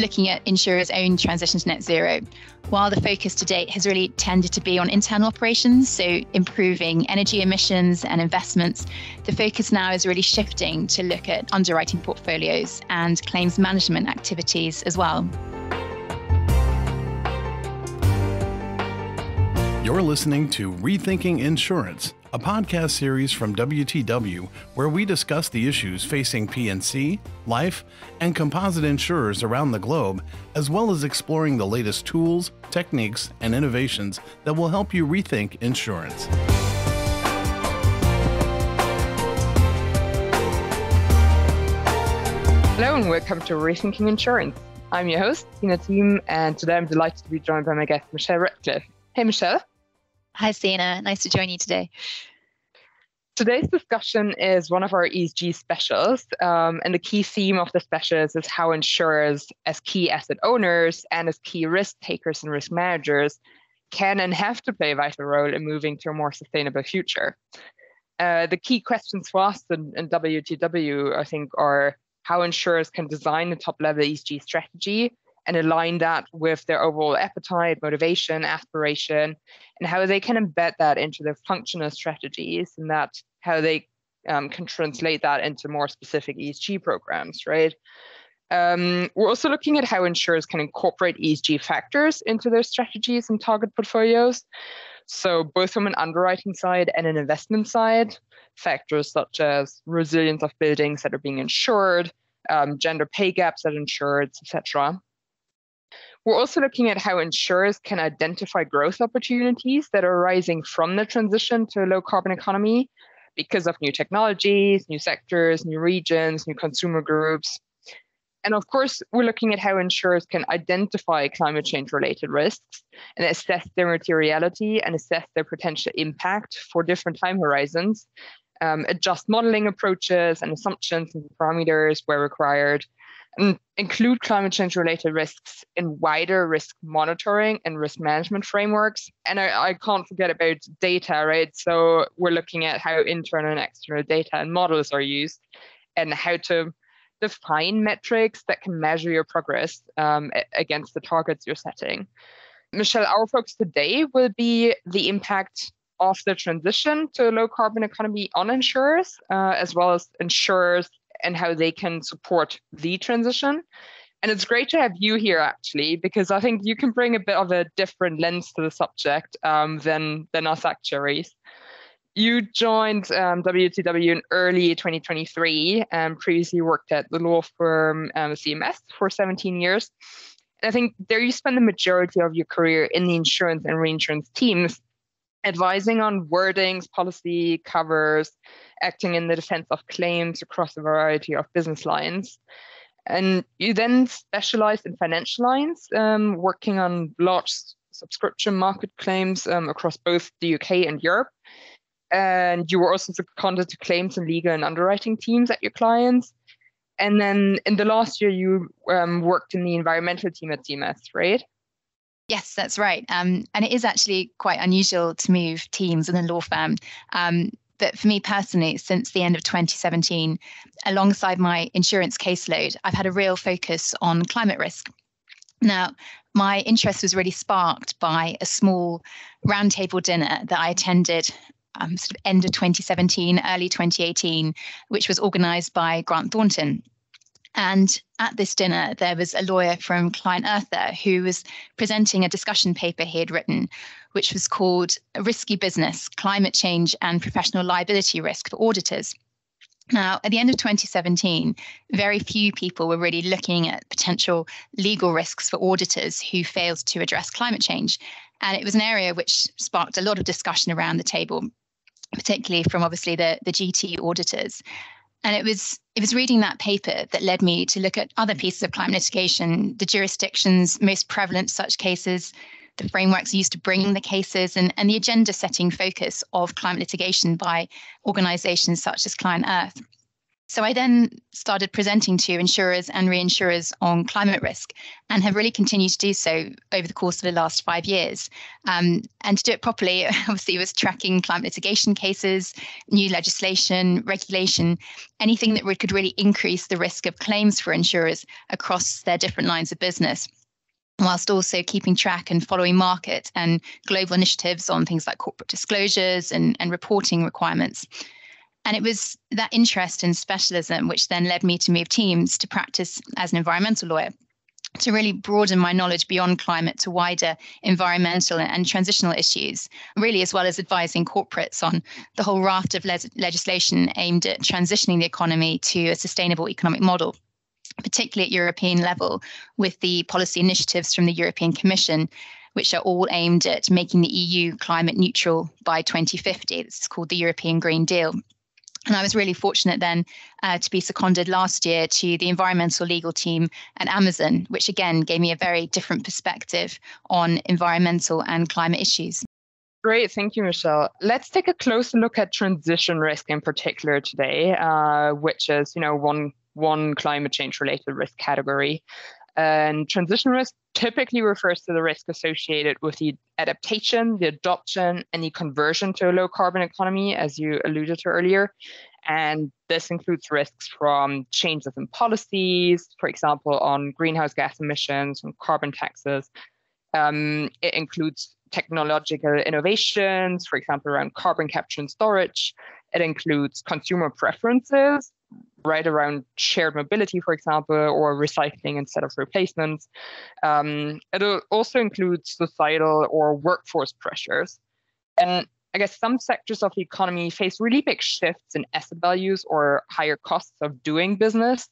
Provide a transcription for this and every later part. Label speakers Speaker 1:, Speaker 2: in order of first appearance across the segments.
Speaker 1: looking at insurers' own transition to net zero. While the focus to date has really tended to be on internal operations, so improving energy emissions and investments, the focus now is really shifting to look at underwriting portfolios and claims management activities as well.
Speaker 2: You're listening to Rethinking Insurance, a podcast series from WTW where we discuss the issues facing P&C, life, and composite insurers around the globe, as well as exploring the latest tools, techniques, and innovations that will help you rethink insurance.
Speaker 3: Hello and welcome to Rethinking Insurance. I'm your host, Tina Thiem, and today I'm delighted to be joined by my guest, Michelle Ratcliffe. Hey, Michelle.
Speaker 1: Hi, Sina. Nice to join you today.
Speaker 3: Today's discussion is one of our ESG specials, and the key theme of the specials is how insurers, as key asset owners and as key risk takers and risk managers, can and have to play a vital role in moving to a more sustainable future. The key questions for us in WTW, I think, are how insurers can design a top-level ESG strategy and align that with their overall appetite, motivation, aspiration, and how they can embed that into their functional strategies, and that how they can translate that into more specific ESG programs, right? We're also looking at how insurers can incorporate ESG factors into their strategies and target portfolios. So both from an underwriting side and an investment side, factors such as resilience of buildings that are being insured, gender pay gaps at insureds, etc. We're also looking at how insurers can identify growth opportunities that are arising from the transition to a low carbon economy because of new technologies, new sectors, new regions, new consumer groups. And of course, we're looking at how insurers can identify climate change related risks and assess their materiality and assess their potential impact for different time horizons, adjust modeling approaches and assumptions and parameters where required, and include climate change related risks in wider risk monitoring and risk management frameworks. And I can't forget about data, right? So we're looking at how internal and external data and models are used and how to define metrics that can measure your progress against the targets you're setting. Michelle, our focus today will be the impact of the transition to a low carbon economy on insurers, as well as insurers and how they can support the transition. And it's great to have you here, actually, because I think you can bring a bit of a different lens to the subject than us actuaries. You joined WTW in early 2023 and previously worked at the law firm CMS for 17 years. And I think there you spent the majority of your career in the insurance and reinsurance teams, advising on wordings, policy covers, acting in the defense of claims across a variety of business lines. And you then specialized in financial lines, working on large subscription market claims across both the UK and Europe. And you were also seconded to claims and legal and underwriting teams at your clients. And then in the last year, you worked in the environmental team at CMS, right?
Speaker 1: Yes, that's right. And it is actually quite unusual to move teams in a law firm. But for me personally, since the end of 2017, alongside my insurance caseload, I've had a real focus on climate risk. Now, my interest was really sparked by a small roundtable dinner that I attended sort of end of 2017, early 2018, which was organised by Grant Thornton. And at this dinner, there was a lawyer from Client Earther who was presenting a discussion paper he had written, which was called Risky Business, Climate Change and Professional Liability Risk for Auditors. Now, at the end of 2017, very few people were really looking at potential legal risks for auditors who failed to address climate change. And it was an area which sparked a lot of discussion around the table, particularly from obviously the GT auditors. And it was reading that paper that led me to look at other pieces of climate litigation, the jurisdictions most prevalent to such cases, the frameworks used to bring the cases, and the agenda setting focus of climate litigation by organisations such as Client Earth. So I then started presenting to insurers and reinsurers on climate risk and have really continued to do so over the course of the last 5 years. And to do it properly, obviously, was tracking climate litigation cases, new legislation, regulation, anything that could really increase the risk of claims for insurers across their different lines of business, whilst also keeping track and following market and global initiatives on things like corporate disclosures and reporting requirements. And it was that interest in specialism which then led me to move teams to practice as an environmental lawyer, to really broaden my knowledge beyond climate to wider environmental and transitional issues, really, as well as advising corporates on the whole raft of legislation aimed at transitioning the economy to a sustainable economic model, particularly at European level, with the policy initiatives from the European Commission, which are all aimed at making the EU climate neutral by 2050. This is called the European Green Deal. And I was really fortunate then to be seconded last year to the environmental legal team at Amazon, which again gave me a very different perspective on environmental and climate issues.
Speaker 3: Great, thank you, Michelle. Let's take a closer look at transition risk in particular today, which is, one climate change related risk category. And transition risk typically refers to the risk associated with the adaptation, the adoption, and the conversion to a low carbon economy, as you alluded to earlier. And this includes risks from changes in policies, for example, on greenhouse gas emissions and carbon taxes. It includes technological innovations, for example, around carbon capture and storage. It includes consumer preferences, right around shared mobility, for example, or recycling instead of replacements. It also includes societal or workforce pressures. And I guess some sectors of the economy face really big shifts in asset values or higher costs of doing business.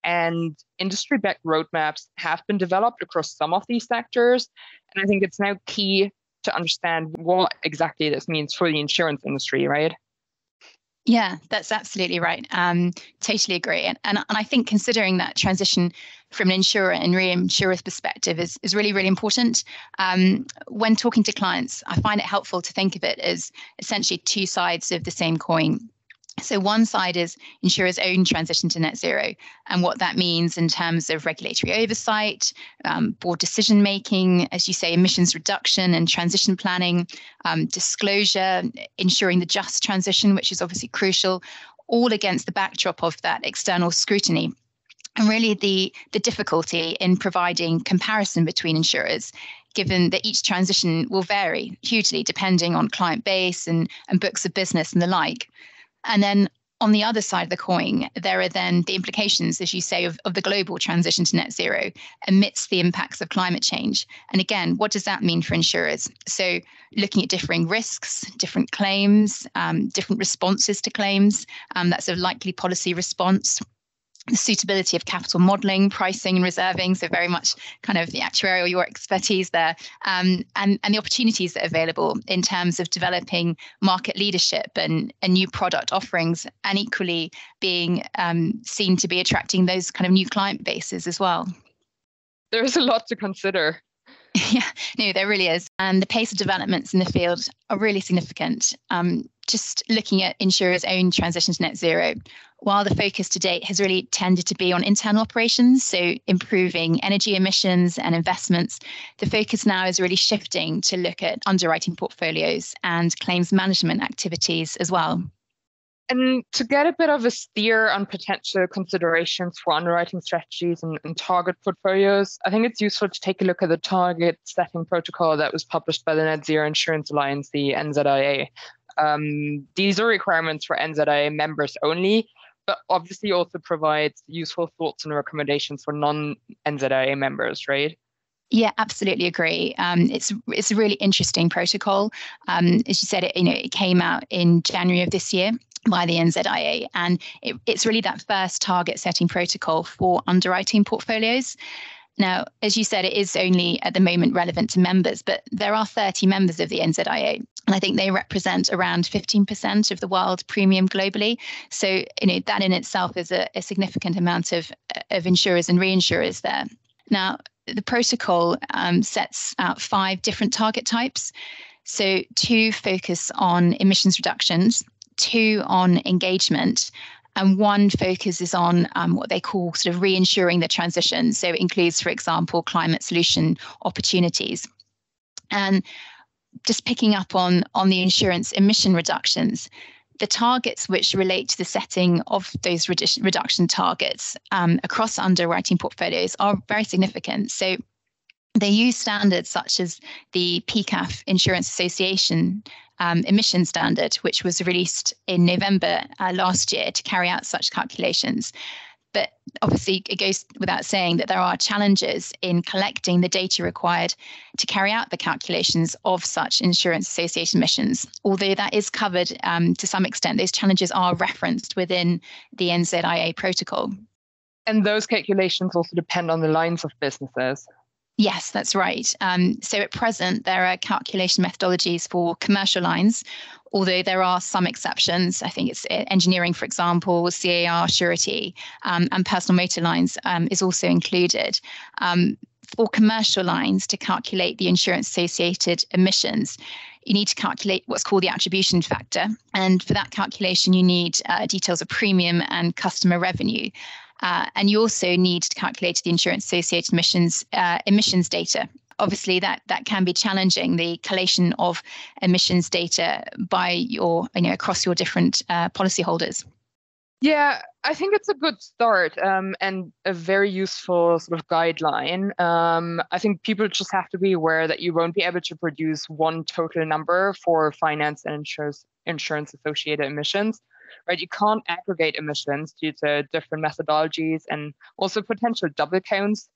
Speaker 3: And industry-backed roadmaps have been developed across some of these sectors. And I think it's now key to understand what exactly this means for the insurance industry, right?
Speaker 1: Yeah, that's absolutely right. Totally agree. And I think considering that transition from an insurer and reinsurer's perspective is really, really important. When talking to clients, I find it helpful to think of it as essentially two sides of the same coin. So one side is insurers' own transition to net zero and what that means in terms of regulatory oversight, board decision making, as you say, emissions reduction and transition planning, disclosure, ensuring the just transition, which is obviously crucial, all against the backdrop of that external scrutiny. And really the difficulty in providing comparison between insurers, given that each transition will vary hugely depending on client base and books of business and the like. And then on the other side of the coin, there are then the implications, as you say, of the global transition to net zero amidst the impacts of climate change. And again, what does that mean for insurers? So looking at differing risks, different claims, different responses to claims, that's a likely policy response. The suitability of capital modeling, pricing and reserving, so very much kind of the actuarial, your expertise there, and the opportunities that are available in terms of developing market leadership and new product offerings, and equally being seen to be attracting those kind of new client bases as well.
Speaker 3: There's a lot to consider.
Speaker 1: Yeah, no, there really is. And the pace of developments in the field are really significant. Just looking at insurers' own transition to net zero, while the focus to date has really tended to be on internal operations, so improving energy emissions and investments, the focus now is really shifting to look at underwriting portfolios and claims management activities as well.
Speaker 3: And to get a bit of a steer on potential considerations for underwriting strategies and target portfolios, I think it's useful to take a look at the target setting protocol that was published by the Net Zero Insurance Alliance, the NZIA. These are requirements for NZIA members only, but obviously also provides useful thoughts and recommendations for non-NZIA members, right?
Speaker 1: Yeah, absolutely agree. It's a really interesting protocol. As you said, it came out in January of this year by the NZIA, and it's really that first target setting protocol for underwriting portfolios. Now, as you said, it is only at the moment relevant to members, but there are 30 members of the NZIA, and I think they represent around 15% of the world premium globally. So, that in itself is a significant amount of insurers and reinsurers there. Now, the protocol sets out 5 different target types. So 2 focus on emissions reductions, 2 on engagement, And one focuses on what they call sort of reinsuring the transition. So it includes, for example, climate solution opportunities. And just picking up on the insurance emission reductions, the targets which relate to the setting of those reduction targets across underwriting portfolios are very significant. So they use standards such as the PCAF Insurance Association emission standard, which was released in November last year to carry out such calculations. But obviously, it goes without saying that there are challenges in collecting the data required to carry out the calculations of such insurance association emissions. Although that is covered to some extent, those challenges are referenced within the NZIA protocol.
Speaker 3: And those calculations also depend on the lines of businesses.
Speaker 1: Yes, that's right. So at present, there are calculation methodologies for commercial lines, although there are some exceptions. I think it's engineering, for example, CAR, surety, and personal motor lines is also included. For commercial lines, to calculate the insurance-associated emissions, you need to calculate what's called the attribution factor. And for that calculation, you need details of premium and customer revenue. And you also need to calculate the insurance-associated emissions data. Obviously, that can be challenging, the collation of emissions data by across your different policyholders.
Speaker 3: Yeah, I think it's a good start and a very useful sort of guideline. I think people just have to be aware that you won't be able to produce one total number for finance and insurance-associated emissions. Right, you can't aggregate emissions due to different methodologies and also potential double counts,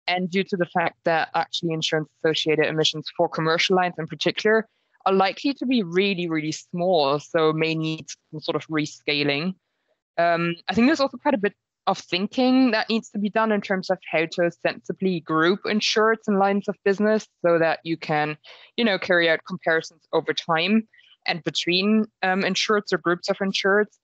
Speaker 3: and due to the fact that actually insurance-associated emissions for commercial lines in particular are likely to be really, really small, so may need some sort of rescaling. I think there's also quite a bit of thinking that needs to be done in terms of how to sensibly group insureds and lines of business so that you can, carry out comparisons over time and between insureds or groups of insureds.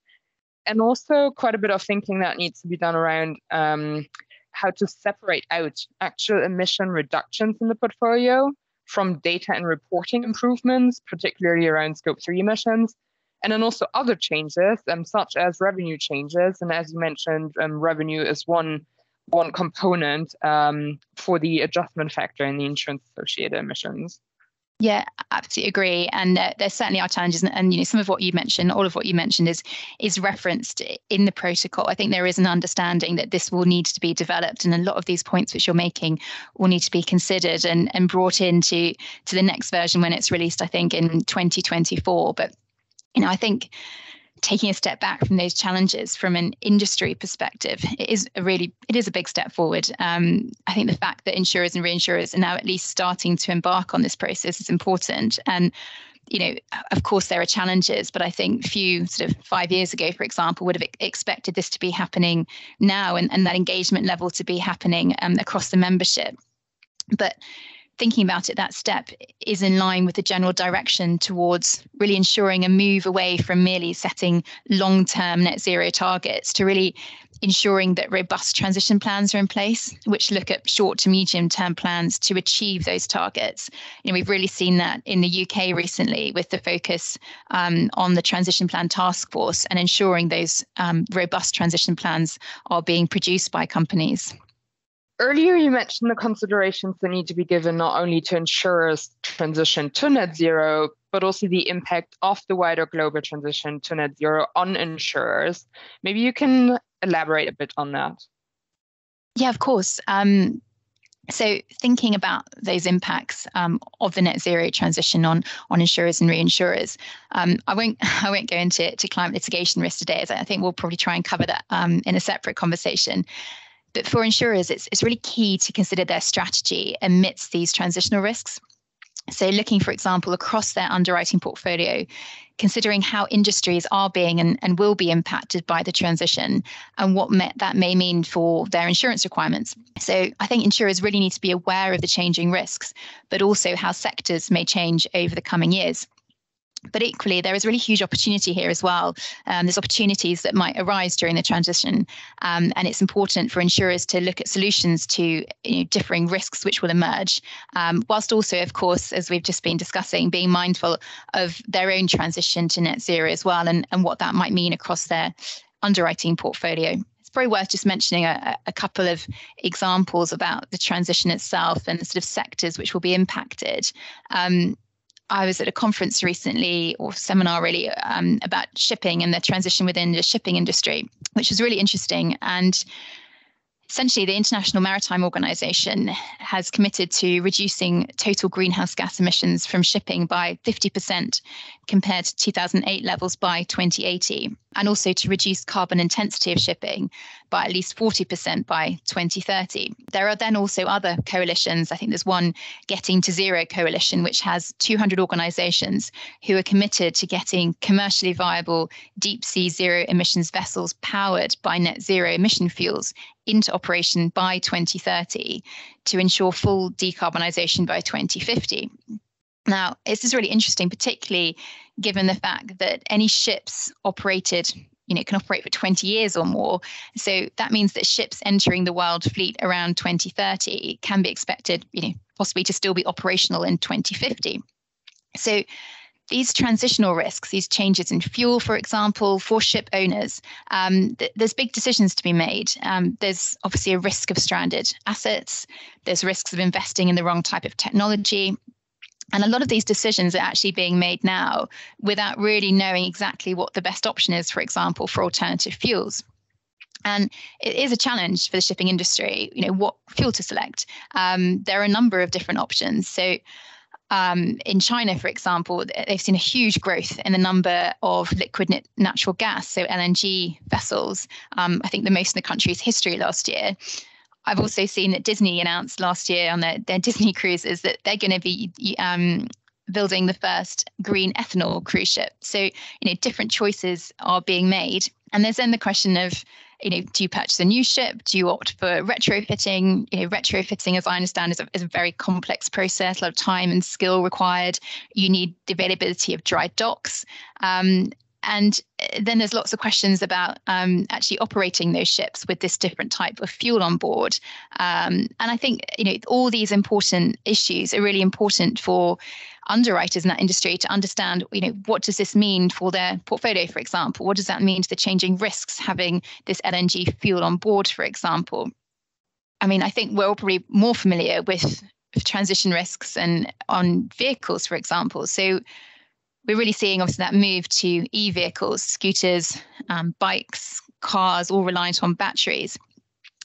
Speaker 3: And also quite a bit of thinking that needs to be done around how to separate out actual emission reductions in the portfolio from data and reporting improvements, particularly around Scope 3 emissions. And then also other changes, such as revenue changes. And as you mentioned, revenue is one component for the adjustment factor in the insurance-associated emissions.
Speaker 1: Yeah, absolutely agree. And there certainly are challenges. And some of what you mentioned, all of what you mentioned is referenced in the protocol. I think there is an understanding that this will need to be developed. And a lot of these points which you're making will need to be considered and brought into the next version when it's released, I think, in 2024. But, I think taking a step back from those challenges from an industry perspective, it is a big step forward. I think the fact that insurers and reinsurers are now at least starting to embark on this process is important. And, of course, there are challenges, but I think few sort of 5 years ago, for example, would have expected this to be happening now and that engagement level to be happening across the membership. But thinking about it, that step is in line with the general direction towards really ensuring a move away from merely setting long-term net zero targets to really ensuring that robust transition plans are in place, which look at short to medium-term plans to achieve those targets. We've really seen that in the UK recently with the focus on the Transition Plan Task Force and ensuring those robust transition plans are being produced by companies.
Speaker 3: Earlier, you mentioned the considerations that need to be given not only to insurers' transition to net zero, but also the impact of the wider global transition to net zero on insurers. Maybe you can elaborate a bit on that.
Speaker 1: Yeah, of course. So thinking about those impacts of the net zero transition on insurers and reinsurers, I won't go into climate litigation risk today, as I think we'll probably try and cover that in a separate conversation. But for insurers, it's really key to consider their strategy amidst these transitional risks. So looking, for example, across their underwriting portfolio, considering how industries are being and will be impacted by the transition and what that may mean for their insurance requirements. So I think insurers really need to be aware of the changing risks, but also how sectors may change over the coming years. But equally, there is really huge opportunity here as well. There's opportunities that might arise during the transition. And it's important for insurers to look at solutions to differing risks which will emerge, whilst also, of course, as we've just been discussing, being mindful of their own transition to net zero as well and what that might mean across their underwriting portfolio. It's probably worth just mentioning a couple of examples about the transition itself and the sort of sectors which will be impacted. I was at a conference recently, or seminar really, about shipping and the transition within the shipping industry, which was really interesting. And essentially, the International Maritime Organization has committed to reducing total greenhouse gas emissions from shipping by 50% compared to 2008 levels by 2080, and also to reduce carbon intensity of shipping by at least 40% by 2030. There are then also other coalitions. I think there's one Getting to Zero coalition, which has 200 organizations who are committed to getting commercially viable deep sea zero emissions vessels powered by net zero emission fuels into operation by 2030 to ensure full decarbonisation by 2050. Now, this is really interesting, particularly given the fact that any ships operated, can operate for 20 years or more. So that means that ships entering the world fleet around 2030 can be expected, possibly to still be operational in 2050. So these transitional risks, these changes in fuel, for example, for ship owners, there's big decisions to be made. There's obviously a risk of stranded assets. There's risks of investing in the wrong type of technology. And a lot of these decisions are actually being made now without really knowing exactly what the best option is, for example, for alternative fuels. And it is a challenge for the shipping industry, what fuel to select. There are a number of different options. So in China, for example, they've seen a huge growth in the number of liquid natural gas, so LNG vessels, I think the most in the country's history last year. I've also seen that Disney announced last year on their Disney cruises that they're going to be building the first green ethanol cruise ship. So, different choices are being made. And there's then the question of, do you purchase a new ship? Do you opt for retrofitting? Retrofitting, as I understand, is a very complex process, a lot of time and skill required. You need the availability of dry docks. And then there's lots of questions about actually operating those ships with this different type of fuel on board. And I think, all these important issues are really important for underwriters in that industry to understand, what does this mean for their portfolio, for example? What does that mean to the changing risks having this LNG fuel on board, for example? I mean, I think we're all probably more familiar with transition risks and on vehicles, for example. So we're really seeing obviously that move to e-vehicles, scooters, bikes, cars, all reliant on batteries.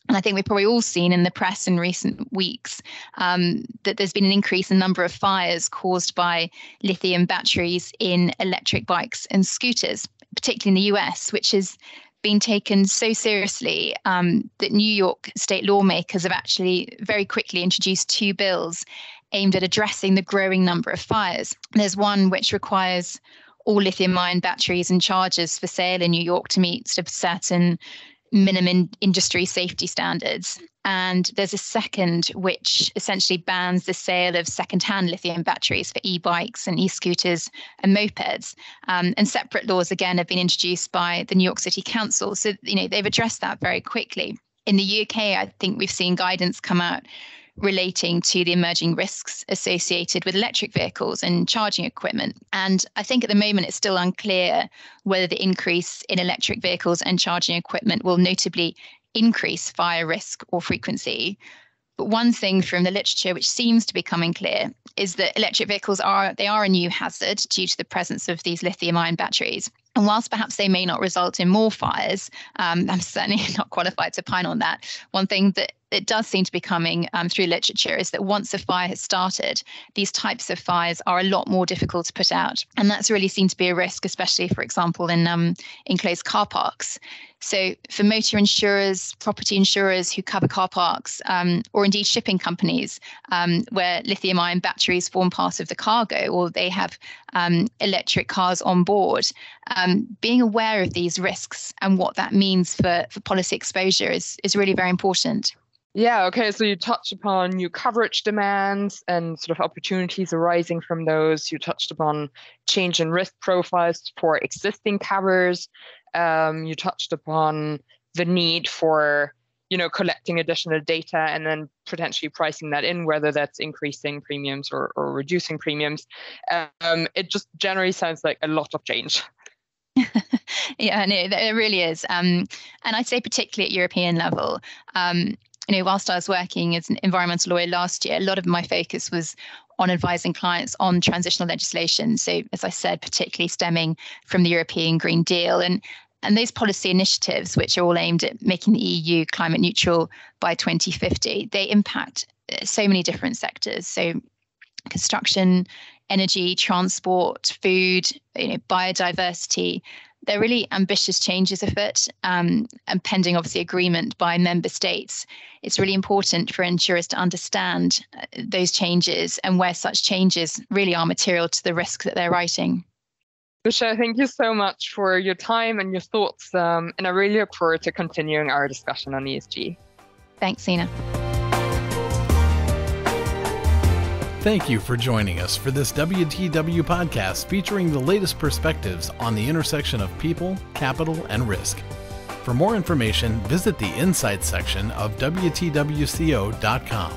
Speaker 1: And I think we've probably all seen in the press in recent weeks that there's been an increase in the number of fires caused by lithium batteries in electric bikes and scooters, particularly in the US, which has been taken so seriously that New York state lawmakers have actually very quickly introduced 2 bills aimed at addressing the growing number of fires. There's one which requires all lithium-ion batteries and chargers for sale in New York to meet sort of certain minimum industry safety standards. And there's a second which essentially bans the sale of second-hand lithium batteries for e-bikes and e-scooters and mopeds. And separate laws, again, have been introduced by the New York City Council. So, they've addressed that very quickly. In the UK, I think we've seen guidance come out relating to the emerging risks associated with electric vehicles and charging equipment. And I think at the moment it's still unclear whether the increase in electric vehicles and charging equipment will notably increase fire risk or frequency. But one thing from the literature which seems to be becoming clear is that electric vehicles are a new hazard due to the presence of these lithium-ion batteries. And whilst perhaps they may not result in more fires, I'm certainly not qualified to opine on that. One thing that it does seem to be coming through literature is that once a fire has started, these types of fires are a lot more difficult to put out. And that's really seen to be a risk, especially, for example, in enclosed car parks. So for motor insurers, property insurers who cover car parks, or indeed shipping companies where lithium-ion batteries form part of the cargo, or they have electric cars on board, being aware of these risks and what that means for policy exposure is really very important.
Speaker 3: Yeah, okay. So you touched upon new coverage demands and sort of opportunities arising from those. You touched upon change in risk profiles for existing covers. You touched upon the need for, collecting additional data and then potentially pricing that in, whether that's increasing premiums or reducing premiums. It just generally sounds like a lot of change.
Speaker 1: Yeah, no, it really is. And I'd say particularly at European level, whilst I was working as an environmental lawyer last year, a lot of my focus was on advising clients on transitional legislation. So, as I said, particularly stemming from the European Green Deal and those policy initiatives, which are all aimed at making the EU climate neutral by 2050, they impact so many different sectors. So construction, energy, transport, food, biodiversity. They're really ambitious changes afoot, and pending obviously agreement by member states. It's really important for insurers to understand those changes and where such changes really are material to the risk that they're writing.
Speaker 3: Michelle, thank you so much for your time and your thoughts, and I really look forward to continuing our discussion on ESG.
Speaker 1: Thanks, Sina.
Speaker 2: Thank you for joining us for this WTW podcast featuring the latest perspectives on the intersection of people, capital, and risk. For more information, visit the Insights section of WTWCO.com.